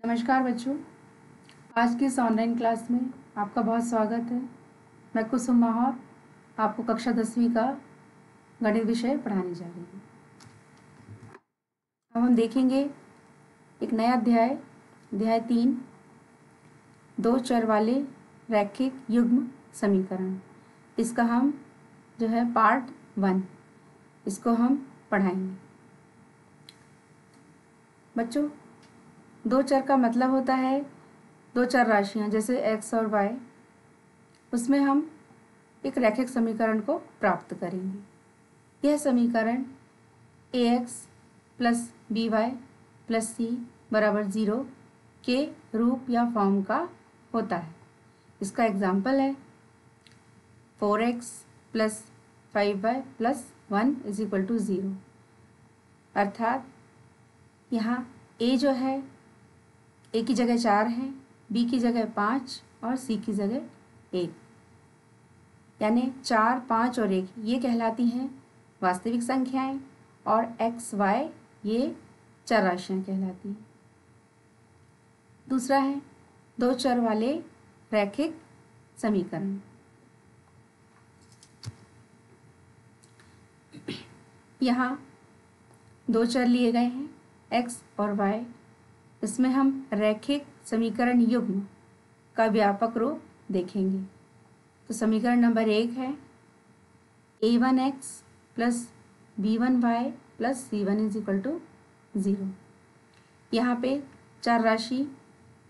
नमस्कार बच्चों, आज की इस ऑनलाइन क्लास में आपका बहुत स्वागत है। मैं कुसुम माहौर आपको कक्षा 10वीं का गणित विषय पढ़ाने जा रही हूँ। अब हम देखेंगे एक नया अध्याय 3, दो चर वाले रैखिक युग्म समीकरण। इसका हम जो है पार्ट 1 इसको हम पढ़ाएंगे। बच्चों, दो चर का मतलब होता है दो चर राशियां जैसे x और y, उसमें हम एक रैखिक समीकरण को प्राप्त करेंगे। यह समीकरण ax plus b y plus c बराबर 0 के रूप या फॉर्म का होता है। इसका एग्जाम्पल है 4x plus 5y plus 1 is equal to 0। अर्थात यहाँ a जो है a की जगह 4 है, b की जगह 5 और c की जगह 1, यानी 4, 5 और 1 ये कहलाती हैं वास्तविक संख्याएं और x, y ये चर राशियां कहलाती हैं। दूसरा है दो चर वाले रैखिक समीकरण। यहाँ दो चर लिए गए हैं x और y। इसमें हम रैखिक समीकरण युग्म का व्यापक रूप देखेंगे। तो समीकरण नंबर 1 है a1x plus b1y plus c1 is equal to 0। यहाँ पे चर राशि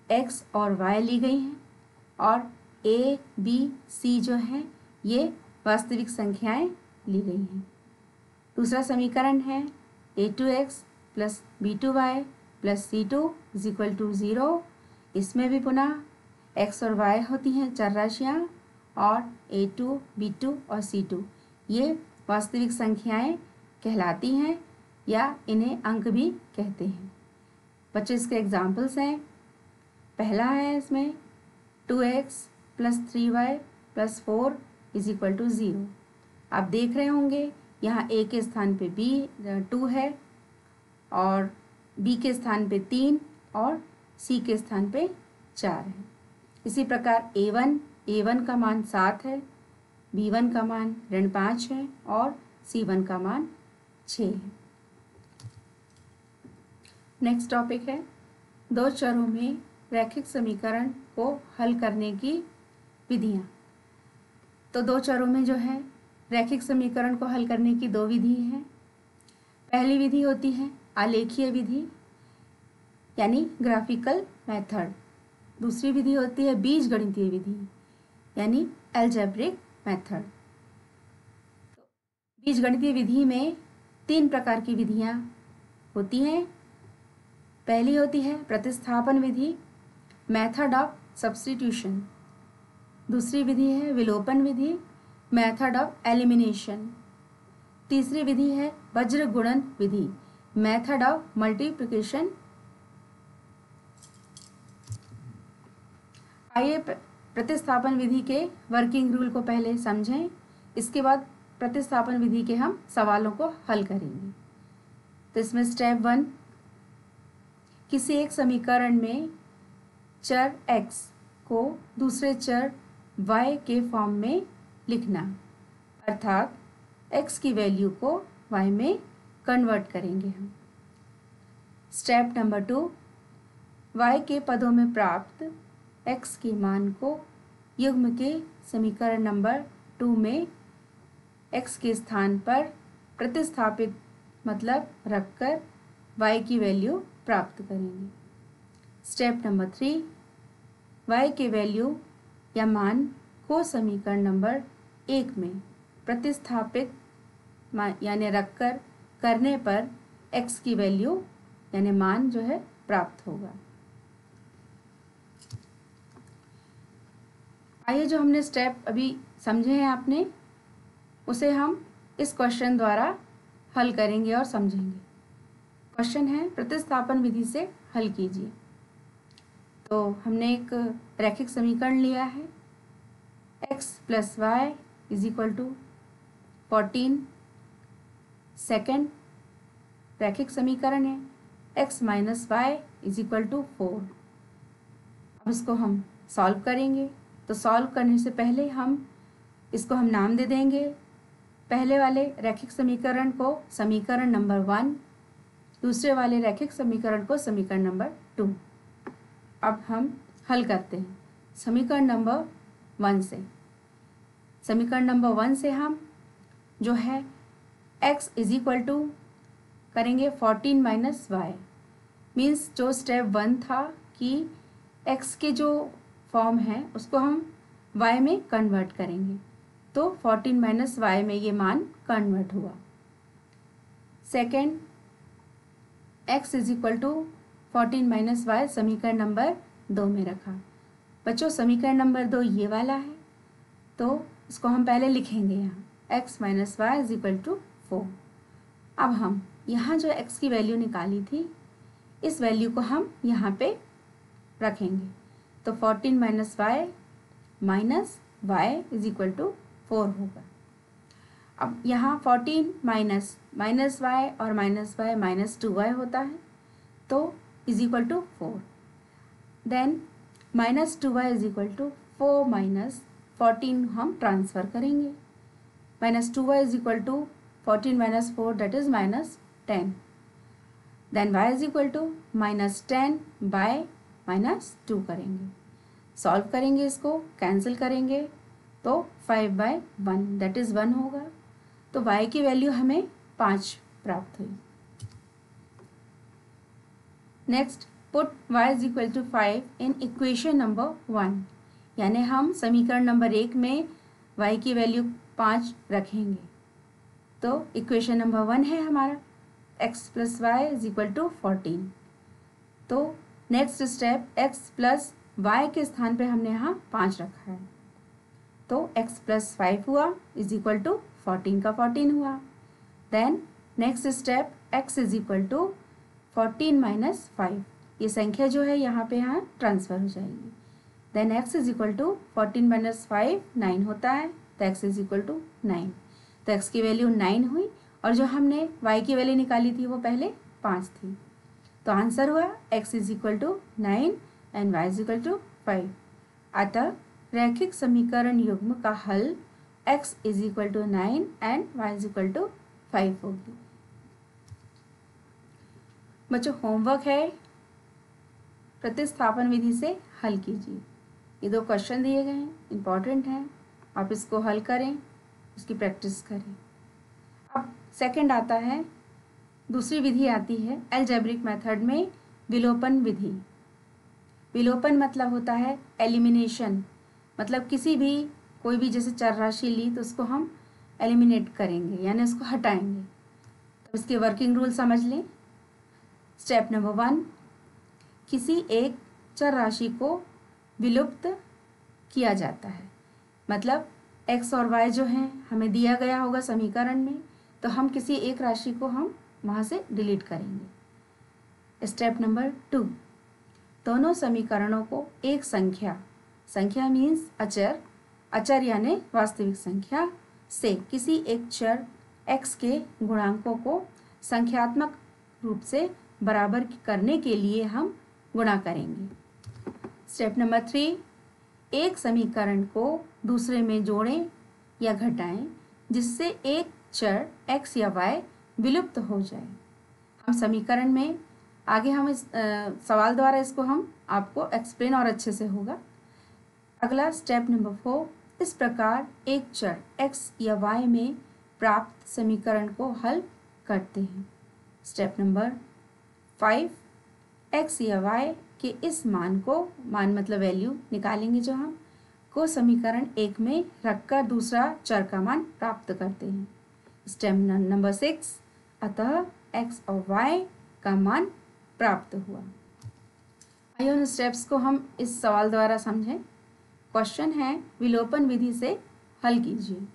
x और y ली गई हैं और a, b, c जो हैं ये वास्तविक संख्याएं ली गई हैं। दूसरा समीकरण है a2x plus b2y plus c2 is equal to 0। इसमें भी पुनः x और y होती हैं चर राशियाँ और a2, b2 और c2 ये वास्तविक संख्याएं कहलाती हैं या इन्हें अंक भी कहते हैं। बच्चे इसके एग्जाम्पल्स हैं। पहला है इसमें 2x plus 3y plus 4 is equal to 0। आप देख रहे होंगे यहाँ a के स्थान पे b 2 है और b के स्थान पे 3 और c के स्थान पे 4 है। इसी प्रकार a1 का मान 7 है, b1 का मान ऋण 5 है और c1 का मान 6 है। नेक्स्ट टॉपिक है दो चरों में रैखिक समीकरण को हल करने की विधियाँ। तो दो चरों में जो है रैखिक समीकरण को हल करने की दो विधि हैं। पहली विधि होती है आलेखीय विधि यानी ग्राफिकल मेथड। दूसरी विधि होती है बीजगणितीय विधि यानी अलजेब्रिक मेथड। बीजगणितीय विधि में 3 प्रकार की विधियाँ होती हैं। पहली होती है प्रतिस्थापन विधि, मेथड ऑफ सब्स्टिट्यूशन। दूसरी विधि है विलोपन विधि, मेथड ऑफ एलिमिनेशन। तीसरी विधि है वज्र गुणन विधि, मेथड ऑफ मल्टीप्लिकेशन। आइए प्रतिस्थापन विधि के वर्किंग रूल को पहले समझें, इसके बाद प्रतिस्थापन विधि के हम सवालों को हल करेंगे। तो इसमें स्टेप 1, किसी एक समीकरण में चर x को दूसरे चर y के फॉर्म में लिखना, अर्थात x की वैल्यू को y में कन्वर्ट करेंगे हम। स्टेप नंबर 2, y के पदों में प्राप्त x के मान को युग्म के समीकरण नंबर 2 में x के स्थान पर प्रतिस्थापित मतलब रखकर y की वैल्यू प्राप्त करेंगे। स्टेप नंबर 3, y के वैल्यू या मान को समीकरण नंबर 1 में प्रतिस्थापित यानी रखकर करने पर x की वैल्यू यानी मान जो है प्राप्त होगा। आइए जो हमने स्टेप अभी समझे हैं आपने, उसे हम इस क्वेश्चन द्वारा हल करेंगे और समझेंगे। क्वेश्चन है प्रतिस्थापन विधि से हल कीजिए। तो हमने एक रैखिक समीकरण लिया है x plus y is equal to 14। Second रैखिक समीकरण है x minus y is equal to 4। अब इसको हम सॉल्व करेंगे। तो सॉल्व करने से पहले इसको हम नाम दे देंगे। पहले वाले रैखिक समीकरण को समीकरण नंबर 1, दूसरे वाले रैखिक समीकरण को समीकरण नंबर 2। अब हम हल करते हैं समीकरण नंबर 1 से। समीकरण नंबर 1 से हम जो है x इज इक्वल टू करेंगे 14 माइनस वाई। मीन्स जो स्टेप 1 था कि x के जो फॉर्म है उसको हम y में कन्वर्ट करेंगे, तो 14 माइनस वाई में ये मान कन्वर्ट हुआ। Second, x is equal to 14 minus y समीकरण नंबर 2 में रखा। बच्चों समीकरण नंबर 2 ये वाला है, तो इसको हम पहले लिखेंगे यहाँ x minus y is equal to 4। अब हम यहाँ जो x की वैल्यू निकाली थी इस वैल्यू को हम यहाँ पे रखेंगे, तो 14 minus y is equal to 4 होगा। अब यहाँ 14 माइनस वाई और माइनस वाई माइनस 2y होता है, तो is equal to 4। Then minus 2y is equal to 4 minus 14 हम ट्रांसफ़र करेंगे। Minus 2y is equal to 14 minus 4 that is minus 10। Then y is equal to minus 10 by minus 2 करेंगे। Solve करेंगे, इसको cancel करेंगे तो 5/1 दैट इज़ 1 होगा। तो y की वैल्यू हमें 5 प्राप्त हुई। Next, put y is equal to 5 in equation number 1, यानी हम समीकरण नंबर 1 में y की वैल्यू 5 रखेंगे। तो इक्वेशन नंबर 1 है हमारा x plus y is equal to 14। तो next step x plus y के स्थान पे हमने यहाँ 5 रखा है, तो x प्लस 5 हुआ इज इक्वल टू 14 का 14 हुआ। Then next step x is equal to 14 minus 5, ये संख्या जो है यहाँ पे यहाँ ट्रांसफ़र हो जाएगी। Then x is equal to 14 minus 5 9 होता है, तो x इज इक्वल टू 9। तो x की वैल्यू 9 हुई और जो हमने y की वैल्यू निकाली थी वो पहले 5 थी। तो आंसर हुआ x is equal to 9 and y is equal to 5। अतः रैखिक समीकरण युग्म का हल x is equal to 9 and y is equal to 5 होगी। बच्चों होमवर्क है, प्रतिस्थापन विधि से हल कीजिए। ये 2 क्वेश्चन दिए गए हैं, इम्पॉर्टेंट हैं, आप इसको हल करें, इसकी प्रैक्टिस करें। अब सेकंड आता है, दूसरी विधि आती है अलजेब्रिक मेथड में विलोपन विधि। विलोपन मतलब होता है एलिमिनेशन, मतलब कोई भी जैसे चर राशि ली तो उसको हम एलिमिनेट करेंगे, यानी उसको हटाएंगे। तो इसके वर्किंग रूल समझ लें। स्टेप नंबर 1, किसी एक चर राशि को विलुप्त किया जाता है, मतलब x और y जो हैं हमें दिया गया होगा समीकरण में, तो हम किसी एक राशि को हम वहाँ से डिलीट करेंगे। स्टेप नंबर 2, दोनों समीकरणों को एक संख्या मीन्स अचर यानी वास्तविक संख्या से किसी एक चर x के गुणांकों को संख्यात्मक रूप से बराबर करने के लिए हम गुणा करेंगे। स्टेप नंबर 3, एक समीकरण को दूसरे में जोड़ें या घटाएं जिससे एक चर x या y विलुप्त हो जाए। हम समीकरण में आगे हम इस सवाल द्वारा इसको हम आपको एक्सप्लेन और अच्छे से होगा। अगला स्टेप नंबर 4, इस प्रकार एक चर x या y में प्राप्त समीकरण को हल करते हैं। स्टेप नंबर 5, x या y के इस मान मतलब वैल्यू निकालेंगे जो हम को समीकरण 1 में रखकर दूसरा चर का मान प्राप्त करते हैं। स्टेप नंबर 6, अतः x और y का मान प्राप्त हुआ। आइए उन स्टेप्स को हम इस सवाल द्वारा समझें। क्वेश्चन है, विलोपन विधि से हल कीजिए।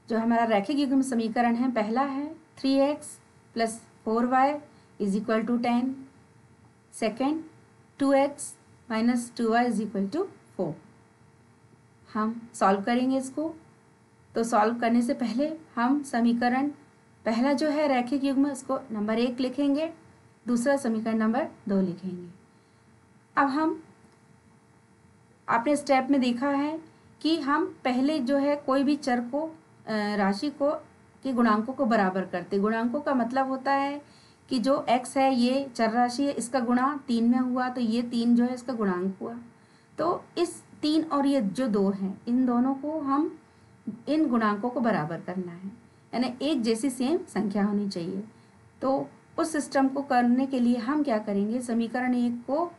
जो हमारा रैखिक युग्म समीकरण है, पहला है 3x plus 4y is equal to 10। Second, 2x minus 2y is equal to 4। हम सॉल्व करेंगे इसको। तो सॉल्व करने से पहले हम समीकरण पहला जो है रैखिक युग्म उसको नंबर 1 लिखेंगे, दूसरा समीकरण नंबर 2 लिखेंगे। अब हम आपने स्टेप में देखा है कि हम पहले जो है कोई भी चर को राशि को के गुणांकों को बराबर करते। गुणांकों का मतलब होता है कि जो x है ये चर राशि है, इसका गुणा 3 में हुआ तो ये 3 जो है इसका गुणांक हुआ। तो इस 3 और ये जो 2 हैं इन दोनों को हम इन गुणांकों को बराबर करना है, यानी एक जैसी सेम संख्या होनी चाहिए। तो उस सिस्टम को करने के लिए हम क्या करेंगे, समीकरण 1 को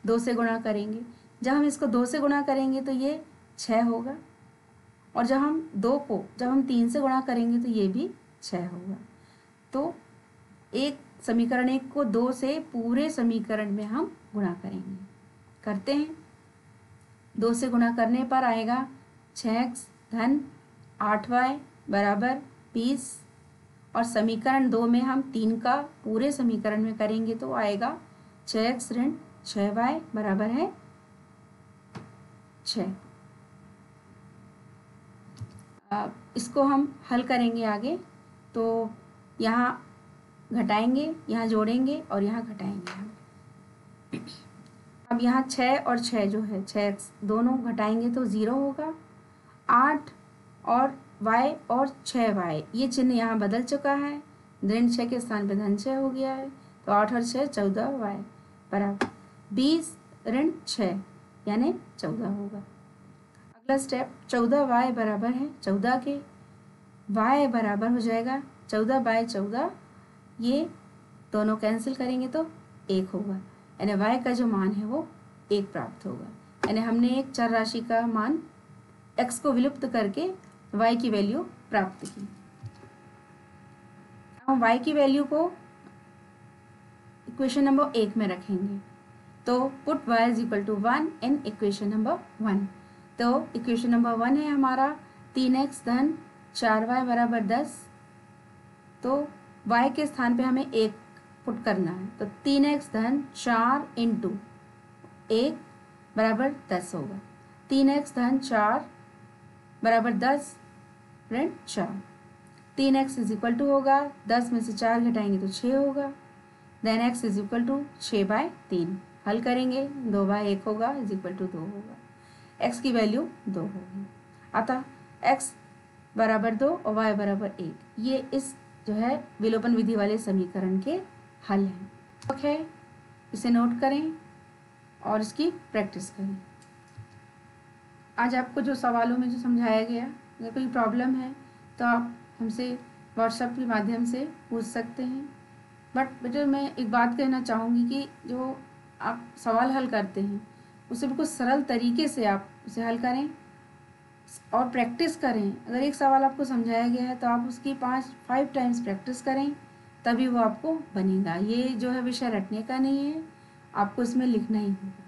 2 से गुणा करेंगे। जब हम इसको 2 से गुणा करेंगे तो ये 6 होगा, और जब हम 3 से गुणा करेंगे तो ये भी 6 होगा। तो एक समीकरण 1 को 2 से पूरे समीकरण में हम गुणा करेंगे। करते हैं। 2 से गुणा करने पर आएगा 6x धन 8y बराबर 20, और समीकरण 2 में हम 3 का पूरे समीकरण में करेंगे तो आएगा 6x ऋण 6y बराबर है 6। इसको हम हल करेंगे आगे। तो यहाँ घटाएंगे, यहाँ जोड़ेंगे और यहाँ घटाएंगे हम। अब यहाँ 6 और 6 जो है 6x दोनों घटाएंगे तो 0 होगा। 8 और y और 6y ये चिन्ह यहाँ बदल चुका है, ऋण 6 के स्थान पर धन 6 हो गया है। तो 8 और 6 14y बराबर 20 ऋण 6 यानी 14 होगा। अगला स्टेप 14y बराबर है 14 के, y बराबर हो जाएगा 14/14, ये दोनों कैंसिल करेंगे तो 1 होगा, यानी y का जो मान है वो 1 प्राप्त होगा। यानी हमने एक चर राशि का मान x को विलुप्त करके y की वैल्यू प्राप्त की। हम y की वैल्यू को इक्वेशन नंबर 1 में रखेंगे। तो put y is equal to 1 in equation number 1। तो इक्वेशन नंबर 1 है हमारा 3x धन 4y बराबर 10। तो y के स्थान पे हमें 1 पुट करना है, तो 3x धन 4 इंटू 1 बराबर 10 होगा। 3x धन 4 बराबर 10 ऋण 4। 3x इज इक्वल टू होगा 10 में से 4 घटाएंगे तो 6 होगा। Then x is equal to 6/3। हल करेंगे 2/1 होगा इज इक्वल टू 2 होगा। x की वैल्यू 2 होगी। अतः x बराबर 2 और y बराबर 1, ये इस जो है विलोपन विधि वाले समीकरण के हल हैं। ओके, इसे नोट करें और इसकी प्रैक्टिस करें। आज आपको जो सवालों में जो समझाया गया, अगर कोई प्रॉब्लम है तो आप हमसे व्हाट्सएप के माध्यम से पूछ सकते हैं। बट बेटा मैं एक बात कहना चाहूँगी कि जो आप सवाल हल करते हैं उसे बिल्कुल सरल तरीके से आप उसे हल करें और प्रैक्टिस करें। अगर एक सवाल आपको समझाया गया है तो आप उसकी 5 टाइम्स प्रैक्टिस करें, तभी वो आपको बनेगा। ये जो है विषय रटने का नहीं है, आपको इसमें लिखना ही होगा।